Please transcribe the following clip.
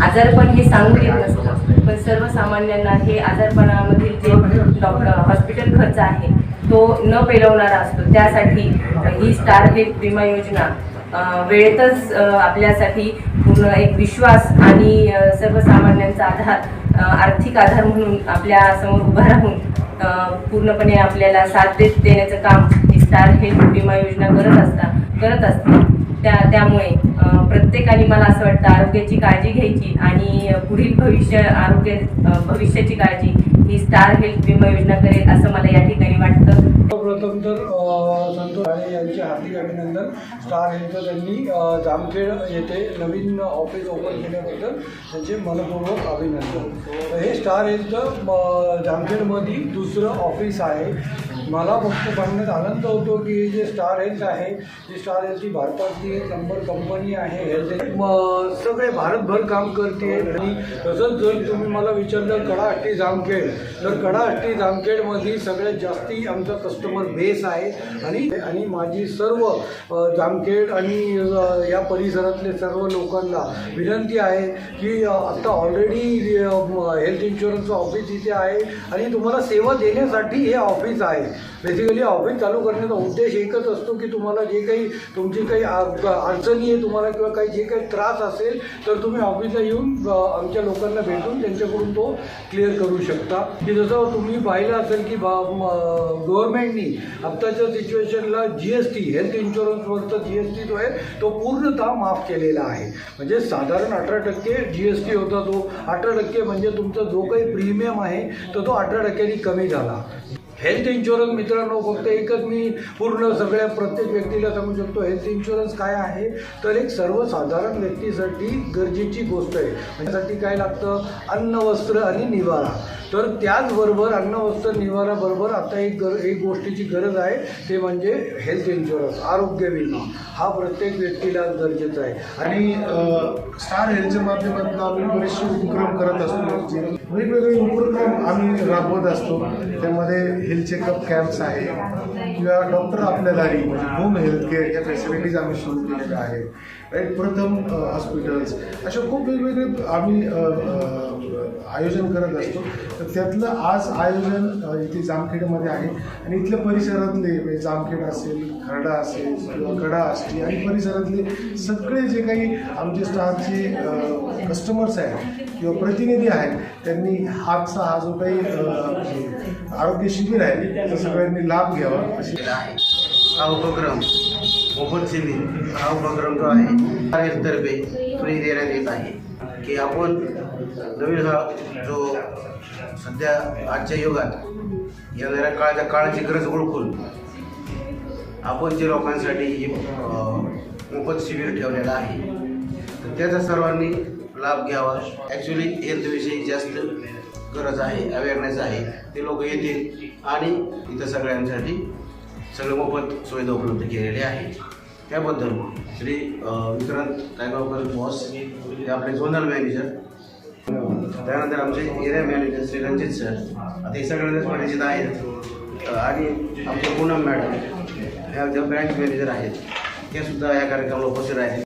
आजारपण हे सांगून येत नसतं, पण सर्वसामान्यांना हे आजारपणामधील जे हॉस्पिटल खर्च आहे तो न पेलवणारा असतो। त्यासाठी ही स्टार हेल्थ विमा योजना वेळेतच आपल्यासाठी पूर्ण एक विश्वास आणि सर्वसामान्यांचा आधार, आर्थिक आधार म्हणून आपल्या समोर उभा राहून पूर्णपणे आपल्याला साथ देण्याचं काम ही स्टार हेल्थ विमा योजना करत असते। त्यामुळे प्रत्येकाने मला असं वाटतं आरोग्याची काळजी घ्यायची आणि पुढील भविष्याची काळजी ही स्टार हेल्थ विमा योजना करेल असं मला या ठिकाणी वाटतं। प्रथम तर संतोष काळे यांचे हार्दिक अभिनंदन। स्टार हेल्थचं त्यांनी जामखेड येथे नवीन ऑफिस ओपन केल्याबद्दल त्यांचे मनपूर्वक अभिनंदन। हे स्टार हेल्थचं जामखेडमध्ये दुसरं ऑफिस आहे। मला फक्त सांगण्यात आनंद होतो की जे स्टार हेल्थ आहे, जी स्टार हेल्थ ही भारतातली एक नंबर कंपनी आहे। हेल्थ सगळे भारतभर काम करते। आणि तसंच जर तुम्ही मला विचारलं कडाहट्टी जामखेड, तर कडाहट्टी जामखेडमध्ये सगळ्यात जास्ती आमचा कस्टमर बेस आहे। आणि माझी सर्व जामखेड आणि या परिसरातले सर्व लोकांना विनंती आहे की आता ऑलरेडी हेल्थ इन्शुरन्सचं ऑफिस इथे आहे आणि तुम्हाला सेवा देण्यासाठी हे ऑफिस आहे। बेसिकली ऑफिस चालू करण्याचा उद्देश एकच असतो की तुम्हाला जे काही तुमची काही अडचणी आहे तुम्हाला किंवा काही जे काही त्रास असेल तर तुम्ही ऑफिसला येऊन आमच्या लोकांना भेटून त्यांच्याकडून तो क्लिअर करू शकता। की जसं तुम्ही पाहिलं असेल की गव्हर्नमेंटनी आत्ताच्या सिच्युएशनला GST हेल्थ इन्शुरन्सवरचा GST जो आहे तो पूर्णतः माफ केलेला आहे। म्हणजे साधारण 18% GST होता, तो 18% म्हणजे तुमचा जो काही प्रीमियम आहे तर तो 18% कमी झाला। हेल्थ इन्शुरन्स मित्रांनो, फक्त एकच मी पूर्ण सगळ्या प्रत्येक व्यक्तीला सांगू शकतो, हेल्थ इन्शुरन्स काय आहे तर एक सर्वसाधारण व्यक्तीसाठी गरजेची गोष्ट आहे। त्यासाठी काय लागतं, अन्न वस्त्र आणि निवारा। तर त्याचबरोबर अन्न वस्त्र निवाराबरोबर आता एक गोष्टीची गरज आहे, ते म्हणजे हेल्थ इन्शुरन्स, आरोग्य विमा हा प्रत्येक व्यक्तीला गरजेचा आहे। आणि स्टार हेल्थच्या माध्यमातून आम्ही बरेचसे उपक्रम करत असतो, वेगवेगळे उपक्रम आम्ही राबवत असतो। त्यामध्ये हेल्थ चेकअप कॅम्प्स आहे किंवा डॉक्टर आपल्या दारी म्हणजे होम हेल्थ केअर या फॅसिलिटीज आम्ही सुरू केलेल्या आहे। राईट, प्रथम हॉस्पिटल्स अशा खूप वेगवेगळे आम्ही आयोजन करत असतो। तर त्यातलं आज आयोजन इथे जामखेडमध्ये आहे आणि इथल्या परिसरातले म्हणजे जामखेड असेल, खर्डा असेल किंवा कडा असतील आणि परिसरातले सगळे जे काही आमचे स्टारचे कस्टमर्स आहेत किंवा प्रतिनिधी आहेत त्यांनी हातचा हा जो काही आरोग्य शिबिर आहे त्याचा सगळ्यांनी लाभ घ्यावा अशी आहे। हा उपक्रम मोफत शिबिर हा उपक्रम जो आहे तर्फे फ्री देण्यात येत आहे की आपण नवीन हा जो सध्या आजच्या युगात येणाऱ्या काळाची गरज ओळखून आपण जे लोकांसाठी मोफत शिबिर ठेवलेलं आहे तर त्याचा सर्वांनी लाभ घ्यावा। ॲक्च्युली हेल्थविषयी जास्त गरज आहे, अवेअरनेस आहे, ते लोक येतील आणि इथं सगळ्यांसाठी सगळं मोफत सुविधा उपलब्ध केलेली आहे। त्याबद्दल श्री विक्रांत तायगावकर बॉस हे आपले झोनल मॅनेजर, त्यानंतर आमचे area manager Shri Ranjit sir, आता हे सगळ्यांनाच परिचित आहेत, आणि आमचे पूनम मॅडम ह्या ज्या ब्रँच मॅनेजर आहेत ते सुद्धा या कार्यक्रमाला उपस्थित आहेत।